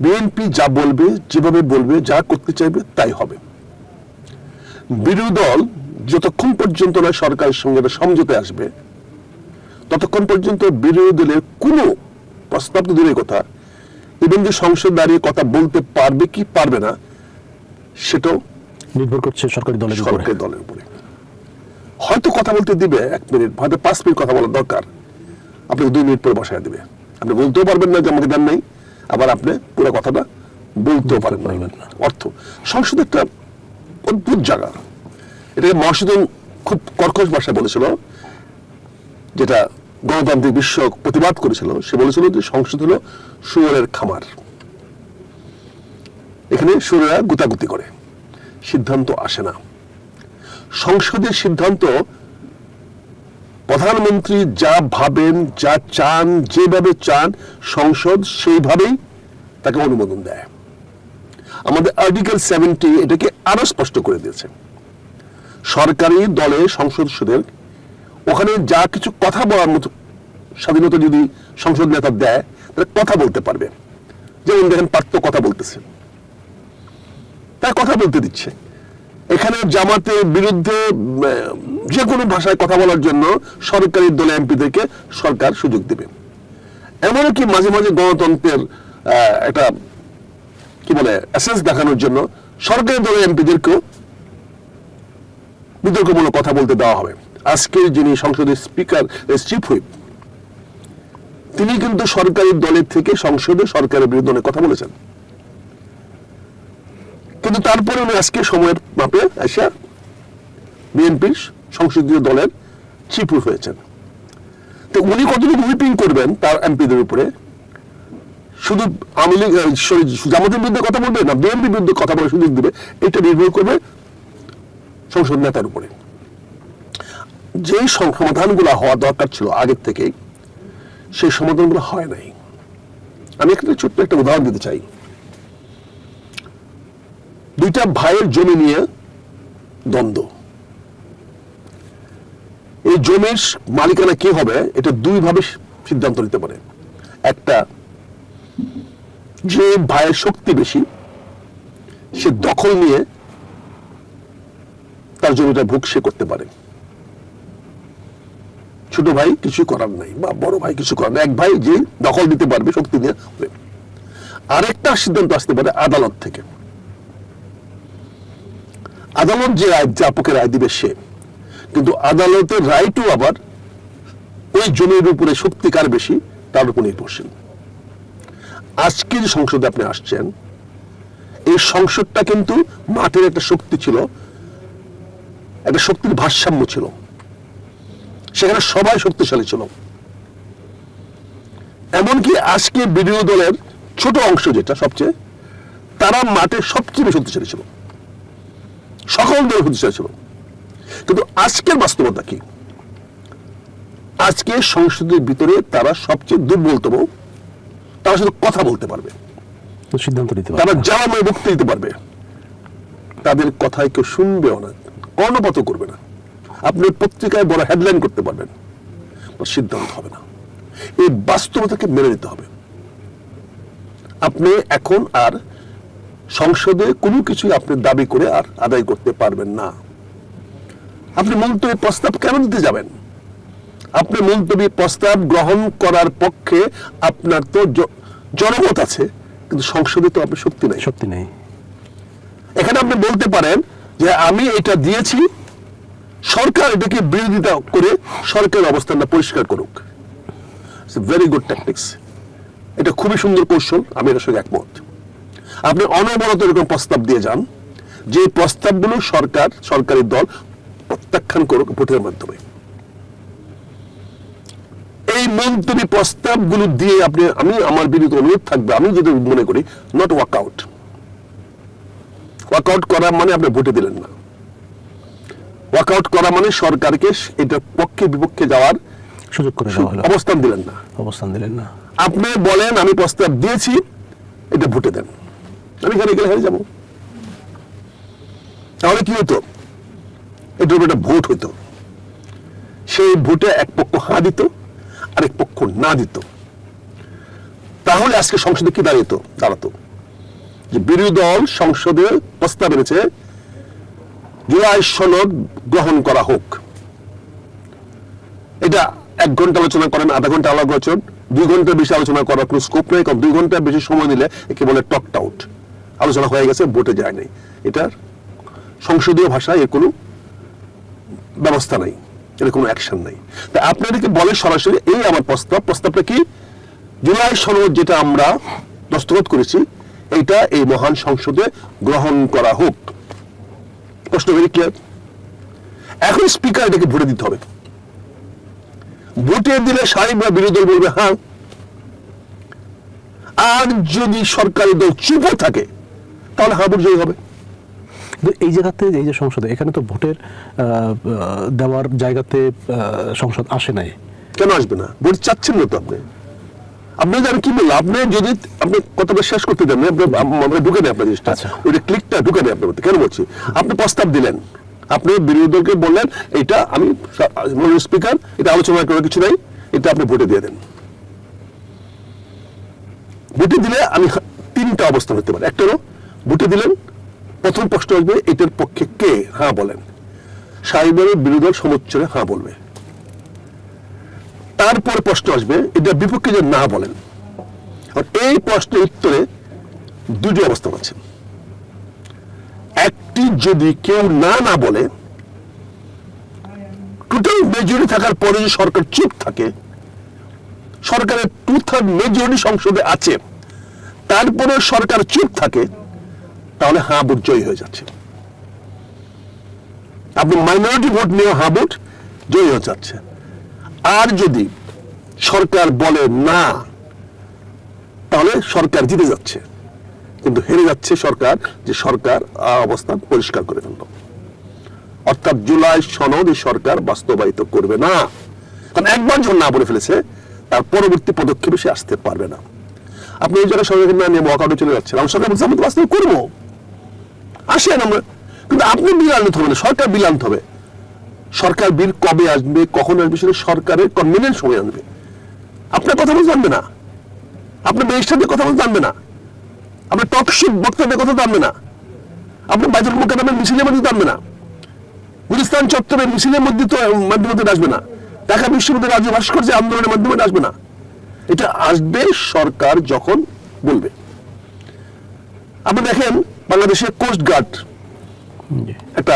BNP যা বলবে, যেভাবে বলবে, যা করতে চাইবে তাই হবে। বিরোধী দল যতক্ষণ পর্যন্ত না সরকারের সঙ্গে সমঝোতে আসবে, ততক্ষণ পর্যন্ত বিরোধী দলের কোনো প্রস্তাব তো দূরের কথা, এবং যে সংসদ দাঁড়িয়ে কথা বলতে পারবে কি পারবে না সেটাও নির্ভর করছে সরকারি দলের উপরে। হয়তো কথা বলতে দিবে 1 মিনিট, হয়তো 5 মিনিট কথা বলার দরকার, আপনি 2 মিনিট পরে বসায় দিবে। আপনি বলতেও পারবেন না যে আমাকে দেন নাই, আবার আপনি পুরো কথাটা বলতেও পারবেন না। অর্থ সংসদ একটা অদ্ভুত জায়গা। এটাকে মহাসুদন খুব কর্কশ ভাষায় বলেছিল, যেটা গণতান্ত্রিক বিশ্ব প্রতিবাদ করেছিল। সে বলেছিল যে সংসদ হলো শুয়োরের খামার, এখানে শুয়োরেরা গুতাগুতি করে, সিদ্ধান্ত আসে না। সংসদের সিদ্ধান্ত প্রধানমন্ত্রী যা ভাবেন, যা চান, যেভাবে চান, সংসদ সেইভাবেই তাকে অনুমোদন দেয়। আমাদের আর্টিকেল 70 এটাকে আরো স্পষ্ট করে দিয়েছে। সরকারি দলে সংসদদের ওখানে যা কিছু কথা বলার মতো স্বাধীনতা যদি সংসদ নেতা দেয়, তাহলে কথা বলতে পারবে। যেমন দেখেন পার্থ কথা বলতেছে, তার কথা বলতে দিচ্ছে। এখানে জামাতের বিরুদ্ধে যে কোনো ভাষায় কথা বলার জন্য সরকারি দলে এমপিদেরকে সরকার সুযোগ দেবে। এমনকি মাঝে মাঝে গণতন্ত্রের একটা কি বলে এসেন্স দেখানোর জন্য সরকারি দলের এমপিদেরকেও বিতর্কমূলক কথা বলতে দেওয়া হবে। আজকে যিনি সংসদের স্পিকার, চিফ হুইপ, তিনি কিন্তু সরকারি দলের থেকে সংসদে সরকারের বিরুদ্ধে অনেক কথা বলেছেন, কিন্তু তারপরে উনি আজকে সময়ের মাপে এসে বিএনপির সংসদীয় দলের চিফ হুইপ হয়েছেন। তো উনি কতটুকু হুইপিং করবেন তার এমপিদের উপরে, শুধু আওয়ামী লীগ জামাতের বিরুদ্ধে কথা বলবে না বিএনপির বিরুদ্ধে কথা বলার সুযোগ দেবে, এটা নির্ভর করবে সংসদ নেতার উপরে। যে সমাধানগুলো হওয়া দরকার ছিল আগের থেকেই, সেই সমাধানগুলো হয় নাই। আমি এখানে ছোট্ট একটা উদাহরণ দিতে চাই। 2টা ভাইয়ের জমি নিয়ে দ্বন্দ্ব। এই জমির মালিকানা কি হবে এটা 2 ভাবে সিদ্ধান্ত নিতে পারে। একটা, যে ভাইয়ের শক্তি বেশি সে দখল নিয়ে তার জমিটা ভোগ সে করতে পারে, ছোট ভাই কিছু করার নাই, বা বড় ভাই কিছু করার নাই, এক ভাই যে দখল দিতে পারবে শক্তি নিয়ে। আরেকটা সিদ্ধান্ত আসতে পারে আদালত থেকে। আদালত যে রায়, যা পক্ষে রায় দিবে সে, কিন্তু আদালতের রায়টাও আবার ওই জমির উপরে শক্তি কার বেশি তার উপর নির্ভরশীল। আজকে যে সংসদে আপনি আসছেন, এই সংসদটা কিন্তু মাঠের একটা শক্তি ছিল, একটা শক্তির ভারসাম্য ছিল, সেখানে সবাই শক্তিশালী ছিল। এমনকি আজকে বিরোধী দলের ছোট অংশ যেটা সবচেয়ে, তারা মাঠে সবচেয়ে বেশি শক্তিশালী ছিল, সকল দল শক্তিশালী ছিল। কিন্তু আজকের বাস্তবতা কি? আজকে সংসদের ভিতরে তারা সবচেয়ে দুর্বলতম। তারা শুধু কথা বলতে পারবে, সিদ্ধান্ত নিতে পারবে, তারা জ্বালাময় বক্তৃতা দিতে পারবে, তাদের কথায় কেউ শুনবেও না, কর্ণপাতও করবে না। আপনি পত্রিকায় বড় হেডলাইন করতে পারবেন, সিদ্ধান্ত হবে না। এই বাস্তবতাকে মেনে নিতে হবে। আপনি এখন আর সংসদে কোনো কিছু আপনি দাবি করে আর আদায় করতে পারবেন না। আপনি মুলতবি প্রস্তাব কেন দিতে যাবেন? আপনি মুলতবি প্রস্তাব গ্রহণ করার পক্ষে আপনার তো জনমত আছে, কিন্তু সংসদে তো আপনার শক্তি নেই। এখানে আপনি বলতে পারেন যে আমি এটা দিয়েছি, সরকার এটাকে বিরোধিতা করে সরকারের অবস্থানটা পরিষ্কার করুক। ভেরি গুড ট্যাকটিক্স, এটা খুবই সুন্দর কৌশল, আমি এটার সঙ্গে একমত। আপনি অনবরত এরকম প্রস্তাব দিয়ে যান, যে প্রস্তাবগুলো সরকারি দল প্রত্যাখ্যান করুক ভোটের মাধ্যমে। এই মন্তব্য প্রস্তাবগুলো দিয়ে আমি আমার বিরুদ্ধে অনুরোধ থাকবে, আমি যেটা মনে করি, নট ওয়ার্কআউট। ওয়ার্কআউট করা মানে আপনি ভোটে দিলেন না। ওয়ার্কআউট করা মানে সরকারকে এটার পক্ষে বিপক্ষে যাওয়ার সুযোগ করে দেওয়া হলো, অবস্থান দিলেন না। আপনি বলেন আমি প্রস্তাব দিয়েছি, এটা ভোটে দেন, আমি এখানে গেলে হেরে যাবো। তাহলে কি হতো? এটার উপর একটা ভোট হইতো, সেই ভোটে এক পক্ষ হ্যাঁ দিত, আরেক পক্ষ না দিত। তাহলে আজকে সংসদে কি দাঁড়াতো? যে বিরোধী দল সংসদে প্রস্তাব এনেছে জুলাই সনদ গ্রহণ করা হোক। এটা 1 ঘন্টা আলোচনা করেন, আধা ঘন্টা আলোচনা, 2 ঘন্টার বেশি আলোচনা করার কোনো স্কোপ নেই, কারণ 2 ঘন্টার বেশি সময় নিলে একে বলে টকড আউট, আলোচনা হয়ে গেছে, ভোটে যায় নাই। এটার সংসদীয় ভাষায় এর কোনো ব্যবস্থা নাই, এর কোনো অ্যাকশন নাই। তা আপনাদেরকে বলে সরাসরি এই আমার প্রস্তাবটা কি, জুলাই সনদ যেটা আমরা দস্তখত করেছি এইটা এই মহান সংসদে গ্রহণ করা হোক। প্রশ্ন ভেরি ক্লিয়ার। এখন স্পিকার এটাকে ভোটে দিতে হবে। ভোটে দিলে সাহেব বা বিরোধী দল বলবে হ্যাঁ, আর যদি সরকারি দল চুপ থাকে তাহলে হ্যাঁ ভোট জয়ী হবে। এই জায়গাতে, এই যে সংসদে, এখানে তো ভোটের দেওয়ার জায়গাতে সংসদ আসে নাই। কেন আসবে না? ভোট চাচ্ছেন না তো আপনি। আপনি জানেন কি বললাম, আপনি যদি আপনি কথাটা শেষ করতে দেন, আমরা ঢুকে নেই আপনার জিনিসটা, ওইটা ক্লিকটা ঢুকে নেই আপনার মধ্যে। কেন বলছি, আপনি প্রস্তাব দিলেন, আপনি বিরোধী দলকে বললেন এইটা আমি স্পিকার, এটা আলোচনা করার কিছু নাই, এটা আপনি ভোটে দিয়ে দেন। ভোটে দিলে আমি 3টা অবস্থান হতে পারে। একটা হলো ভোটে দিলেন, প্রথম প্রশ্ন আসবে এটার পক্ষে কে হ্যাঁ বলেন, সাহেবের বিরোধী দল সমুচ্চরে হ্যাঁ বলবে। তারপরে প্রশ্ন আসবে এটা বিপক্ষে যে না বলেন। আর এই প্রশ্নের উত্তরে 2টি অবস্থান আছে। একটি, যদি কেউ না বলে, টোটাল মেজরিটি থাকার পরে যদি সরকার চুপ থাকে, সরকারের 2/3 মেজরিটি সংসদে আছে, তারপরে সরকার চুপ থাকে, তাহলে হ্যাঁ ভোট জয়ী হয়ে যাচ্ছে। আপনি মাইনরিটি ভোট নিয়ে হ্যাঁ ভোট জয়ী হয়ে যাচ্ছে। আর যদি সরকার বলে না, তাহলে সরকার জিতে যাচ্ছে, কিন্তু হেরে যাচ্ছে সরকার, যে সরকার অবস্থান পরিষ্কার করে ফেলল। অর্থাৎ জুলাই সনদ সরকার বাস্তবায়িত করবে না, কারণ একবার যখন না বলে ফেলেছে তার পরবর্তী পদক্ষেপে সে আসতে পারবে না। আপনি এই জায়গায় সরকার না নিয়ে ওয়াকআউটে চলে যাচ্ছেন, আমি সরকার বলছি আমি তো বাস্তব করবো, আসেন আমরা, কিন্তু আপনি বিল আনতে হবে না, সরকার বিল আনতে হবে। সরকার বিল কবে আসবে, কখন আসবে, সেটা সরকারের কনভিনিয়েন্ট সময় আনবে। আপনার কথা বলতে জানবে না, আপনার ম্যাজিস্ট্রেটের কথা বলতে জানবে না, আপনার টক শো বক্তাদের কথা জানবে না, আপনার বাইতুল মুকাররমের মিছিলের মধ্যে জানবে না, গুলিস্তান চত্বরের মিছিলের মধ্যে তো মাধ্যমে আসবে না, ঢাকা বিশ্ববিদ্যালয়ের রাজ্য ভাস্কর্য আন্দোলনের মাধ্যমে আসবে না। এটা আসবে সরকার যখন বলবে। আপনি দেখেন বাংলাদেশে কোস্ট গার্ড একটা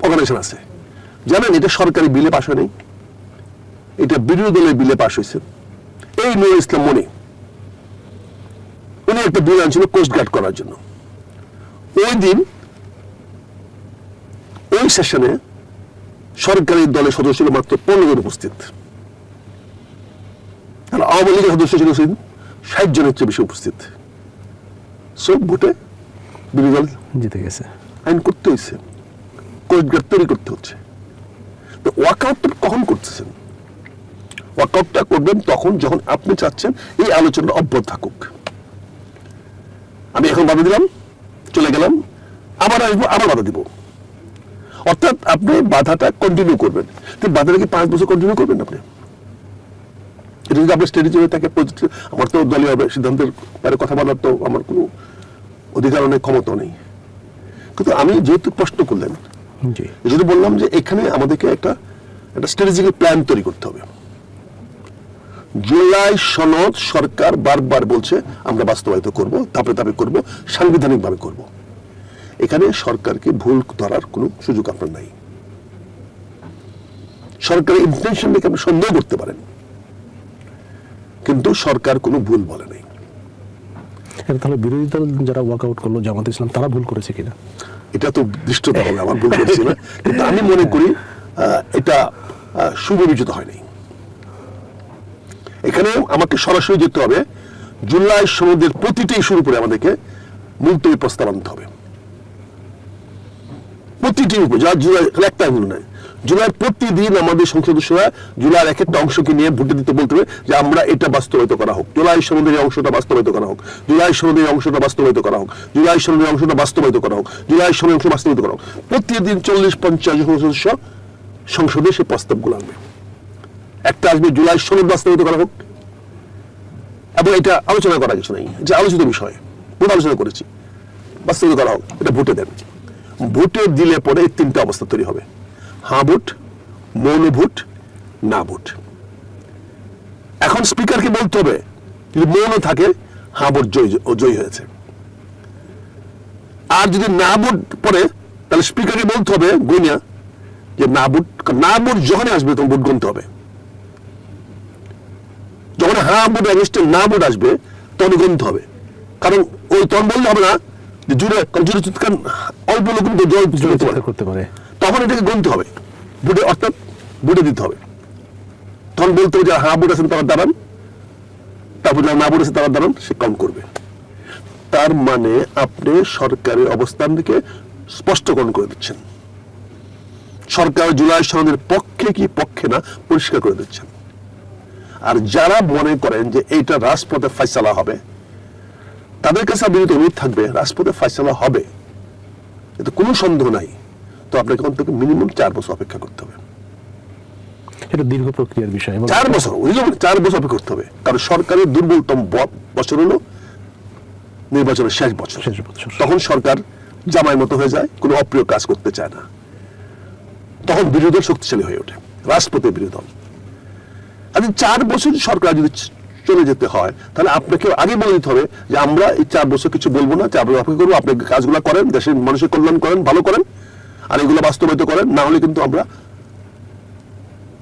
অর্গানাইজেশন আছে, জানেন এটা সরকারি বিলে পাশ হয়নি, এটা বিরোধী দলের বিলে পাশ হয়েছে। এই নুরুল ইসলাম মনি, উনি একটা বিল আনছিল কোস্ট গার্ড করার জন্য। ওই দিন ওই সেশনে সরকারি দলের সদস্য ছিল মাত্র 15 জন উপস্থিত, আওয়ামী লীগের সদস্য ছিল 60 জনের চেয়ে বেশি উপস্থিত। সব ভোটে বিরোধী দল জিতে গেছে। আইন করতে হয়েছে, কোস্ট গার্ড তৈরি করতে হচ্ছে। তো ওয়াকআউটটা কখন করতেছেন? ওয়াকআউটটা করবেন তখন যখন আপনি চাচ্ছেন এই আলোচনাটা অব্যাহত থাকুক। আমি এখন বাধা দিলাম, চলে গেলাম, আবার আসবো, আবার বাধা দিব। অর্থাৎ আপনি বাধাটা কন্টিনিউ করবেন। বাধাটা কি 5 বছর কন্টিনিউ করবেন আপনি? এটা যদি আপনার স্ট্র্যাটেজি হয়ে থাকে, আমার তো দলীয় সিদ্ধান্তের বাইরে কথা বলার তো আমার কোনো অধিকার নেই, ক্ষমতা নেই। কিন্তু আমি যেহেতু প্রশ্ন করলেন, যদি বললাম যে এখানে আমাদেরকে একটা স্ট্র্যাটেজিক্যাল প্ল্যান তৈরি করতে হবে। জুলাই সনদ সরকার বারবার বলছে আমরা বাস্তবায়িত করব, ধাপে ধাপে করব, সাংবিধানিকভাবে করব। এখানে সরকারকে ভুল ধরার কোনো সুযোগ আপনার নাই। সরকারের ইন্টেনশন দেখে আপনি সন্দেহ করতে পারেন, কিন্তু সরকার কোনো ভুল বলে নাই। তাহলে বিরোধী দল যারা ওয়াকআউট করলো, জামাত ইসলাম, তারা ভুল করেছে কিনা এটা তো দৃষ্টতা হবে, আমার ভুল করছি না, কিন্তু আমি মনে করি এটা সুবিবেচিত হয়নি। এখানে আমাকে সরাসরি যেতে হবে, জুলাই সনদের প্রতিটি ইস্যুর উপরে আমাদেরকে মুলতবি প্রস্তাব আনতে হবে। প্রতিটি উপরে, যা জুলাই একটা ভুল নাই, জুলাই প্রতিদিন আমাদের সংসদ সদস্যরা জুলাইয়ের এক একটা অংশকে নিয়ে ভোটে দিতে বলতে হবে যে আমরা এটা বাস্তবায়িত করা হোক, জুলাই সনদের অংশটা বাস্তবায়িত করা হোক, জুলাই সনদের অংশটা বাস্তবায়িত করা হোক, জুলাই সনদের অংশটা বাস্তবায়িত করা হোক, জুলাই সনদের অংশ বাস্তবায়িত করা হোক। প্রতিদিন 40-50 জন সদস্য সংসদে সেই প্রস্তাবগুলো আনবে। একটা আসবে জুলাই সনদ বাস্তবায়িত করা হোক, এবং এটা আলোচনা করা কিছু নেই, যে আলোচিত বিষয় বহুত আলোচনা করেছি, বাস্তবায়িত করা হোক, এটা ভোটে দেন। ভোটে দিলে পরে এই তিনটা অবস্থা তৈরি হবে: হ্যাঁ ভোট, মৌন ভোট, না ভোট। এখন স্পিকারকে বলতে হবে, যদি মৌন থাকে হ্যাঁ ভোট জয়ী হয়েছে। আর যদি না ভোট পড়ে তাহলে স্পিকারকে বলতে হবে গুনিয়া যে না ভোট যখনই আসবে তখন ভোট গুনতে হবে। যখন হ্যাঁ ভোট অ্যাগেস্টে না ভোট আসবে তখন গুনতে হবে। কারণ ওই তখন বললে হবে না যে জুড়ে কারণ অল্প লোক কিন্তু জল করতে পারে, তখন এটাকে গুনতে হবে ভোটে, অর্থাৎ ভোটে দিতে হবে। তখন বলতে হবে যে হ্যাঁ ভোট আছেন তারা দাঁড়ান, তারপর যারা না ভোট আছে তারা দাঁড়ান, সে কাউন্ট করবে। তার মানে আপনি সরকারের অবস্থানকে স্পষ্টকরণ করে দিচ্ছেন। সরকার জুলাই সনদের পক্ষে কি পক্ষে না পরিষ্কার করে দিচ্ছেন। আর যারা মনে করেন যে এইটা রাজপথে ফয়সালা হবে, তাদের কাছে বিনীত অনুরোধ থাকবে, রাজপথে ফয়সালা হবে এতে কোনো সন্দেহ নাই, তো আপনাকে অন্তত মিনিমাম 4 বছর অপেক্ষা করতে হবে। এটা দীর্ঘ প্রক্রিয়ার বিষয়। 4 বছর 4 বছর অপেক্ষা করতে হবে। কারণ সরকারের দুর্বলতম বছর হলো নির্বাচনের শেষ বছর। তখন সরকার জামাই মতো হয়ে যায়, কোনো অপ্রিয় কাজ করতে চায় না। তখন বিরোধী দল শক্তিশালী হয়ে ওঠে, রাজপথের বিরোধী দল। আর 4 বছর সরকার যদি চলে যেতে হয় তাহলে আপনাকে আগে বলে দিতে হবে যে আমরা এই 4 বছর কিছু বলবো না, 4 বছর অপেক্ষা করবো, আপনি কাজগুলো করেন, দেশের মানুষের কল্যাণ করেন, ভালো করেন, আর এগুলো বাস্তবায়িত করেন। না হলে কিন্তু আমরা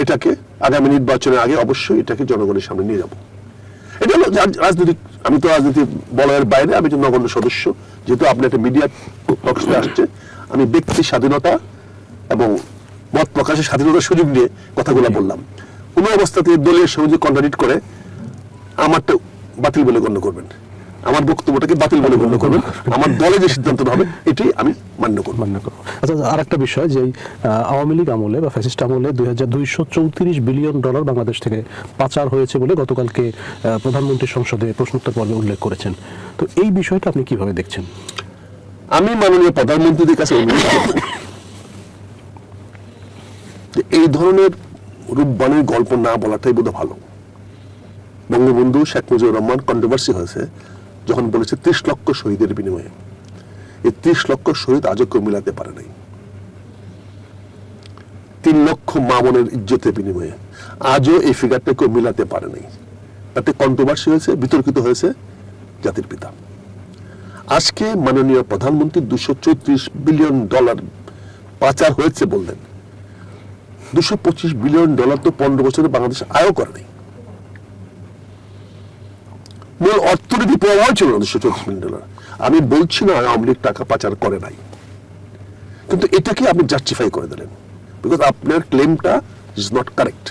এটাকে আগামী নির্বাচনের আগে অবশ্যই এটাকে জনগণের সামনে নিয়ে যাব। এটা হলো রাজনৈতিক, আমি তো রাজনীতি বলয়ের বাইরে, আমি তো নগণ্য সদস্য। যেহেতু আপনি একটা মিডিয়া টক্সে আসছে, আমি ব্যক্তি স্বাধীনতা এবং মত প্রকাশের স্বাধীনতার সুযোগ নিয়ে কথাগুলো বললাম। কোন অবস্থাতে দলীয় সঙ্গে কন্ট্রাডিক্ট করে আমারটা বাতিল বলে গণ্য করবেন, আমার বক্তব্যটাকে বাতিল বলে গণ্য করবেন, আমার দলে যে সিদ্ধান্ত হবে এটাই আমি মান্য করব। আচ্ছা, আর একটা বিষয় যে আওয়ামী লীগ আমলে বা ফ্যাসিস্ট আমলে 234 বিলিয়ন ডলার বাংলাদেশ থেকে পাচার হয়েছে বলে গতকালকে প্রধানমন্ত্রী সংসদে প্রশ্নোত্তর পর্বে উল্লেখ করেছেন। তো এই বিষয়টা আপনি কিভাবে দেখছেন? আমি মাননীয় প্রধানমন্ত্রীদের কাছে অনুরোধ করব যে এই ধরনের রূপবানের গল্প না বলাটাই বোধহয় ভালো। বঙ্গবন্ধু শেখ মুজিবুর রহমান কন্ট্রোভার্সি হয়েছে যখন বলেছে 30 লক্ষ শহীদের বিনিময়ে। এই 30 লক্ষ শহীদ আজও কেউ মিলাতে পারে নাই। 3 লক্ষ মা বোনের ইজ্জতের বিনিময়ে আজও এই ফিগারটা কেউ মিলাতে পারে নাই। তাতে কন্ট্রোভার্সি হয়েছে, বিতর্কিত হয়েছে জাতির পিতা। আজকে মাননীয় প্রধানমন্ত্রী 234 বিলিয়ন ডলার পাচার হয়েছে বললেন। 225 বিলিয়ন ডলার তো 15 বছরে বাংলাদেশ আয়ও করে নাই। মূল অর্থনীতি প্রভাব ছিল 234 বিলিয়ন ডলার। আমি বলছি না আওয়ামী লীগ টাকা পাচার করে নাই, কিন্তু এটাকে আপনি জাস্টিফাই করে দিলেন, বিকজ আপনার ক্লেমটা ইজ নট কারেক্ট।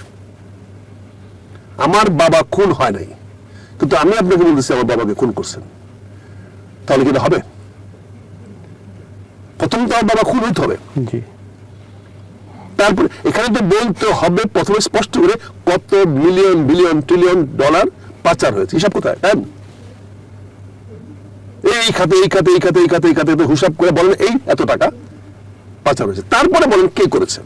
আমার বাবা খুন হয় নাই, কিন্তু আমি আপনাকে বলতেছি আমার বাবাকে খুন করছেন, তাহলে কি এটা হবে? প্রথম তো আমার বাবা খুন হইতে হবে, তারপরে এখানে তো বলতে হবে প্রথমে স্পষ্ট করে কত মিলিয়ন বিলিয়ন ট্রিলিয়ন ডলার পাচার হয়েছে, হিসাব কোথায়? এই খাতে এই খাতে এই খাতে এই খাতে এই খাতে হিসাব করে বলেন এই এত টাকা পাচার হয়েছে, তারপরে বলেন কে করেছে।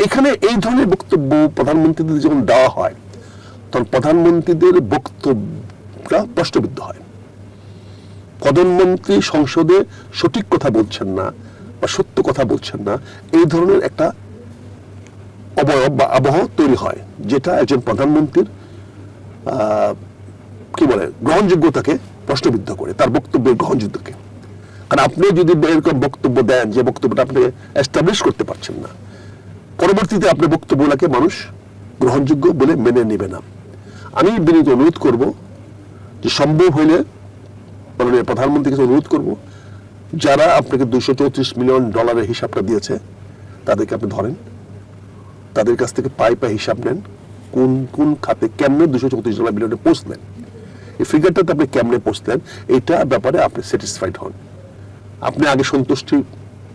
এখানে এই ধরনের বক্তব্য প্রধানমন্ত্রীদের যখন দেওয়া হয় তখন প্রধানমন্ত্রীদের বক্তব্যটা প্রশ্নবিদ্ধ হয়। প্রধানমন্ত্রী সংসদে সঠিক কথা বলছেন না বা সত্য কথা বলছেন না, এই ধরনের একটা অবয়ব বা আবহাওয়া তৈরি হয়, যেটা একজন প্রধানমন্ত্রীর কি বলে গ্রহণযোগ্যতাকে প্রশ্নবিদ্ধ করে, তার বক্তব্যের গ্রহণযোগ্যতাকে। কারণ আপনি যদি এরকম বক্তব্য দেন যে বক্তব্যটা আপনি এস্টাবলিশ করতে পারছেন না, পরবর্তীতে আপনার বক্তব্যটাকে মানুষ গ্রহণযোগ্য বলে মেনে নেবে না। আমি বিনীত অনুরোধ করব যে সম্ভব হইলে মাননীয় প্রধানমন্ত্রীর কাছে অনুরোধ করব, যারা আপনাকে 234 মিলিয়ন ডলারের হিসাবটা দিয়েছে তাদেরকে আপনি ধরেন, তাদের কাছ থেকে পাই হিসাব নেন, কোন কোন খাতে কেমনে 234 মিলিয়নে পৌঁছলেন, এই ফিগারটাতে আপনি কেমনে পৌঁছলেন, এইটা ব্যাপারে আপনি স্যাটিসফাইড হন। আপনি আগে সন্তুষ্টি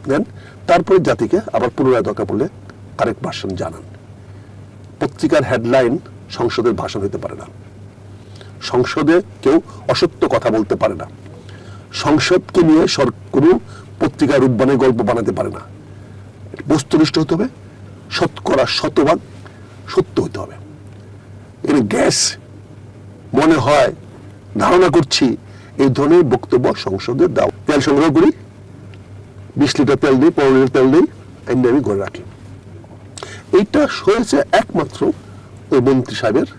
নেন, তারপরে জাতিকে আবার পুনরায় দরকার পড়লে কারেক্ট ভাষণ জানান। পত্রিকার হেডলাইন সংসদের ভাষণ হতে পারে না, সংসদে কেউ অসত্য কথা বলতে পারে না, সংসদকে নিয়ে কোনো পত্রিকা রূপবানের গল্প বানাতে পারে না। বস্তুনিষ্ঠ হতে হবে, শতকরা শতভাগ সত্য হতে হবে। এখানে গ্যাস মনে হয় ধারণা করছি এই ধরনের বক্তব্য সংসদে দাও। তেল সংগ্রহ করি, 20 লিটার তেল দিই, 15 লিটার তেল দিই, এনে আমি ঘরে রাখি। এইটা হয়েছে একমাত্র ওই মন্ত্রী সাহেবের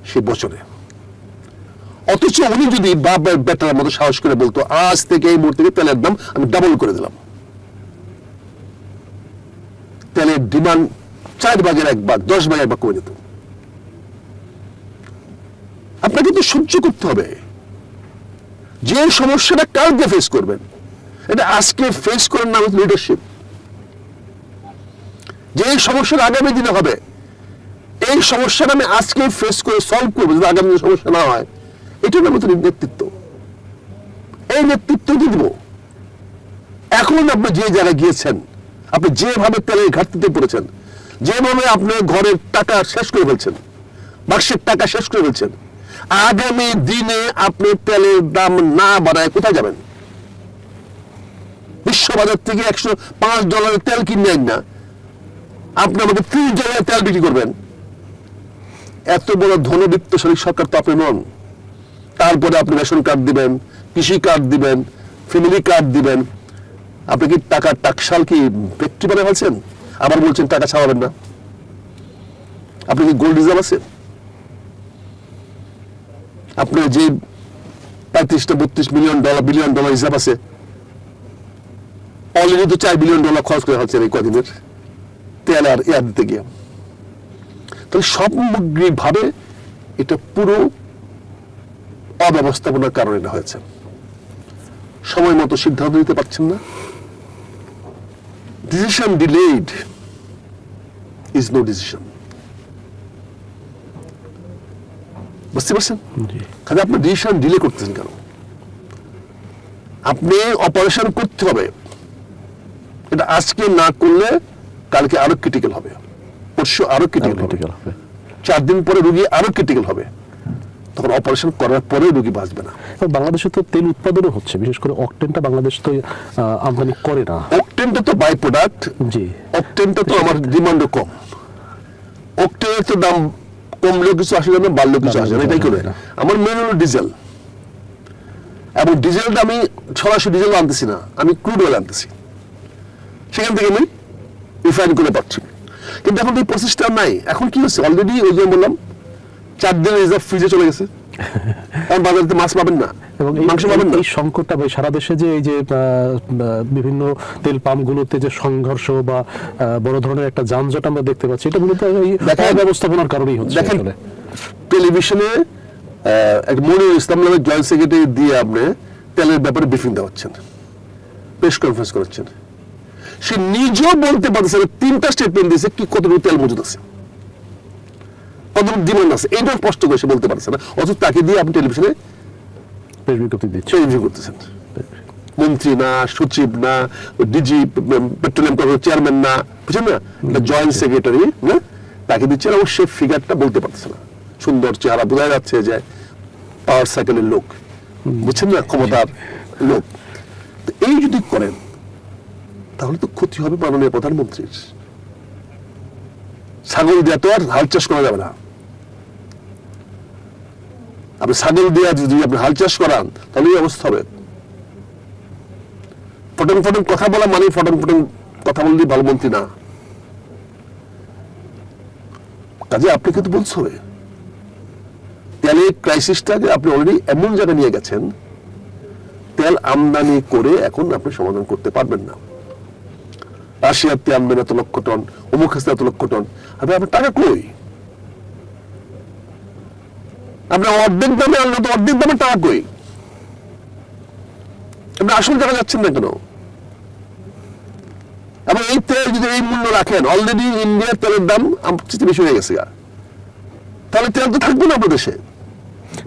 সে বছরে। অথচ উনি যদি বাবার বেটার মতো সাহস করে বলতো আজ থেকে এই মুহূর্তে তেলের দাম আমি ডাবল করে দিলাম, তেলের ডিমান্ড 4 ভাগের 1 ভাগ, 10 ভাগের 1 ভাগ কমে যেত। আপনাকে তো সহ্য করতে হবে। যে সমস্যাটা কালকে ফেস করবেন, এটা আজকে ফেস করার নাম হচ্ছে লিডারশিপ। যে সমস্যাটা আগামী দিনে হবে, এই সমস্যাটা আমি আজকে ফেস করে সলভ করবো, যদি আগামী দিনে সমস্যা না হয়, এটার নাম হচ্ছে নেতৃত্ব। এই নেতৃত্ব দিব। এখন আপনি যে জায়গায় গিয়েছেন, আপনি যেভাবে তেলের ঘাটতিতে পড়েছেন, যেভাবে আপনি ঘরের টাকা শেষ করে ফেলছেন, বাক্সের টাকা শেষ করে ফেলছেন, আগামী দিনে আপনি তেলের দাম না বাড়ায় কোথায় যাবেন? বিশ্ববাজার থেকে $105 তেল কিনে আন না, আপনি আমাকে $30 তেল বিক্রি করবেন। এত বড় ধনবিত্তশালী সরকার তো আপনি নন। তারপরে আপনি রেশন কার্ড দিবেন, কৃষি কার্ড দিবেন, ফ্যামিলি কার্ড দিবেন। আপনি কি টাকার টাকশাল কি ব্যক্তি বানায় ফেলছেন? আবার বলছেন টাকা ছাড়াবেন না। আপনি কি গোল্ড রিজার্ভ আছে? আপনার যে 35-32 বিলিয়ন ডলার হিসাব আছে, অলরেডি তো $4 বিলিয়ন খরচ করে হচ্ছে এই কদিনের তেল আর এয়ার দিতে গিয়ে। তাহলে সামগ্রিক ভাবে এটা পুরো অব্যবস্থাপনার কারণে এটা হয়েছে। সময় মতো সিদ্ধান্ত নিতে পারছেন না। Decision delayed is no decision. বুঝতে পারছেন? তাহলে আপনি ডিসিশন ডিলে করতেছেন কেন? আপনি অপারেশন করতে হবে, এটা আজকে না করলে কালকে আরো ক্রিটিক্যাল হবে, পরশু আরো ক্রিটিক্যাল হবে, 4 দিন পরে রোগী আরো ক্রিটিক্যাল হবে। তখন অপারেশন করার পরে রোগী বাঁচবে না। বাংলাদেশে তো তেল উৎপাদনও হচ্ছে, বিশেষ করে অকটেনটা বাংলাদেশ তো আমদানি করে না। অকটেনটা তো বাই প্রোডাক্ট। জি, অকটেনটা তো আমার ডিমান্ডও কম। অকটেনের তো দাম কমলেও কিছু আসে না, বাড়লেও কিছু আসে না, এটাই করে। আমার মেন হলো ডিজেল, এবং ডিজেলটা আমি সরাসরি ডিজেল আনতেছি না, আমি ক্রুড অয়েল আনতেছি, সেখান থেকে আমি রিফাইন করে পাচ্ছি। কিন্তু এখন এই প্রসেসটা নাই। এখন কি হচ্ছে, অলরেডি ওই যে বললাম 4 দিনের রিজার্ভ ফ্রিজে চলে গেছে। এখন বাজারে মাছ পাবেন না, এবং মাংস পাবেন না। এই সংকটটা সারা দেশে যে এই যে বিভিন্ন তেল পাম্পগুলোতে যে সংঘর্ষ বা বড় ধরনের একটা যানজট আমরা দেখতে পাচ্ছি, এটা মূলত এই ব্যবস্থাপনার কারণেই হচ্ছে। দেখেন, টেলিভিশনে মনিরুল ইসলাম নামের জয়েন্ট সেক্রেটারি দিয়ে আপনি তেলের ব্যাপারে ব্রিফিং দেওয়াচ্ছেন, প্রেস কনফারেন্স করাচ্ছেন। সে নিজেও বলতে পারতেছে না, 3টা স্টেটমেন্ট দিয়েছে কি কতটুকু তেল মজুদ আছে, কতটুকু ডিমান্ড আছে, এইটা স্পষ্ট করে সে বলতে পারছে না। অথচ তাকে দিয়ে আপনি টেলিভিশনে প্রেস বিজ্ঞপ্তি দিচ্ছেন, করতেছেন। মন্ত্রী না, সচিব না, ডিজি পেট্রোলিয়াম কর্পোরেশন চেয়ারম্যান না, বুঝছেন না, জয়েন্ট সেক্রেটারি না, তাকে দিচ্ছেন। এবং সে ফিগারটা বলতে পারছে না। সুন্দর চেহারা, বোঝা যাচ্ছে যে পাওয়ার সাইকেলের লোক, বুঝছেন না, ক্ষমতার লোক। এই যদি করেন তাহলে তো ক্ষতি হবে মাননীয় প্রধানমন্ত্রীর। ছাগল দিয়ে তো আর হাল চাষ করা যাবে না। আপনি ছাগল দিয়ে যদি আপনি হাল চাষ করান তাহলে এই অবস্থা হবে। ফটং ফটং কথা বলা মানে ফটং ফটং কথা বললেই ভালো মন্ত্রী না। কাজে আপনি কিন্তু বলতে হবে, তেলের ক্রাইসিসটাকে আপনি অলরেডি এমন জায়গায় নিয়ে গেছেন, তেল আমদানি করে এখন আপনি সমাধান করতে পারবেন না। রাশিয়াতে আনবেন এত লক্ষ টন, অমুক এত লক্ষ টন, আপনার টাকা কই? আপনার অর্ধেক দামে আনলে তো অর্ধেক দামে টাকা কই? আপনি আসল টাকা যাচ্ছেন না কেন? এবং এই তেল যদি এই মূল্য রাখেন, অলরেডি ইন্ডিয়ার তেলের দাম বেশি হয়ে গেছে, তাহলে তেল তো থাকবে না আপনার দেশে,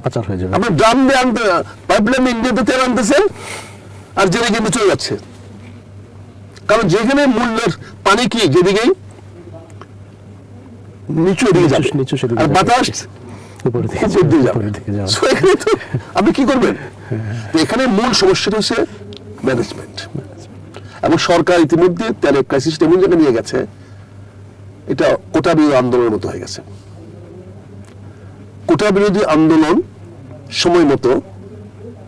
পাচার হয়ে যাবে। আপনার ড্রাম দিয়ে আনতে, পাইপলাইন ইন্ডিয়াতে তেল আনতেছেন আর জেনে কিন্তু চলে যাচ্ছে। কারণ যেখানে মূল্যের পানি কি যেদিকেই নিচু দিকে যাবে, আর বাতাস আপনি কি করবেন? এখানে মূল সমস্যাটা হচ্ছে ম্যানেজমেন্ট। এবং সরকার ইতিমধ্যে তেলের ক্রাইসিস এমন জায়গায় নিয়ে গেছে, এটা কোটা বিরোধী আন্দোলনের মতো হয়ে গেছে। কোটা বিরোধী আন্দোলন সময় মতো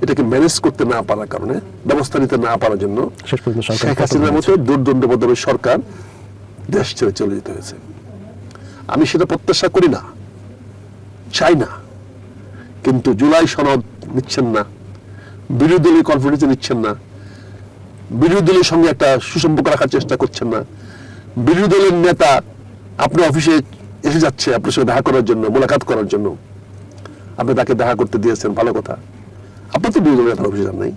এটাকে ম্যানেজ করতে না পারার কারণে, ব্যবস্থা নিতে না পারার জন্য শেষ পর্যন্ত সরকার শেখ হাসিনার মতো দুর্দণ্ডভাবে সরকার দেশ ছেড়ে চলে যেতে হয়েছে। আমি সেটা প্রত্যাশা করি না, চাই না, কিন্তু জুলাই সনদ নিচ্ছেন না, বিরোধী দলীয় কনফারেন্সে নিচ্ছেন না, বিরোধী দলের সঙ্গে একটা সুসম্পর্ক রাখার চেষ্টা করছেন না, বিরোধী দলের নেতা আপনার অফিসে এসে যাচ্ছে আপনার সঙ্গে দেখা করার জন্য, মোলাকাত করার জন্য, আপনি তাকে দেখা করতে দিয়েছেন, ভালো কথা। আপনার তো বিরোধী দলের নেতার অফিসে যান নাই।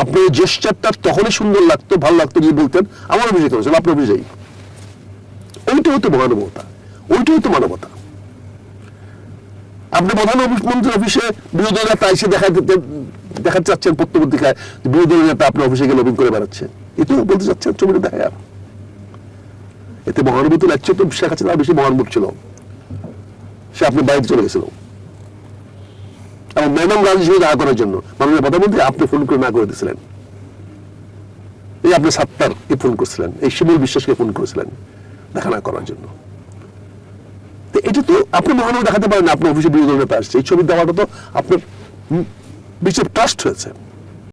আপনার জেস্টারটা তখনই সুন্দর লাগতো, ভালো লাগতো যদি বলতেন আমার অফিসে করেছেন, আপনার অফিসে যাই। ওইটাই হতো মহানুভবতা, ওইটাই হতো মানবতা। আপনি প্রধানমন্ত্রীর অফিসে বিরোধী দলের নেতা এসে দেখাতে চাচ্ছেন পত্রপত্রিকায় বিরোধী দলের নেতা আপনার অফিসে গিয়ে লবিং করে বেড়াচ্ছে, এটাও বলতে চাচ্ছেন ছবিটা দেখা। এতে মহানুভূতি লাগছে তো শেখ হাসিনা বেশি মহানুভূত ছিল, সে আপনি বাইরে চলে গেছিল। এবং ম্যাডাম রাজি ছিল দেখা করার জন্য, মাননীয় প্রধানমন্ত্রী আপনি ফোন করে না করে দিয়েছিলেন। এই আপনি সাত্তারকে ফোন করেছিলেন, এই শিমুল বিশ্বাসকে ফোন করেছিলেন দেখা না করার জন্য। এটা তো আপনি মহানুভূতি দেখাতে পারেন না, আপনার অফিসে বিরোধী দলের নেতা আসছে, এই ছবি দেওয়াটা তো আপনার বিশেষ ট্রাস্ট হয়েছে।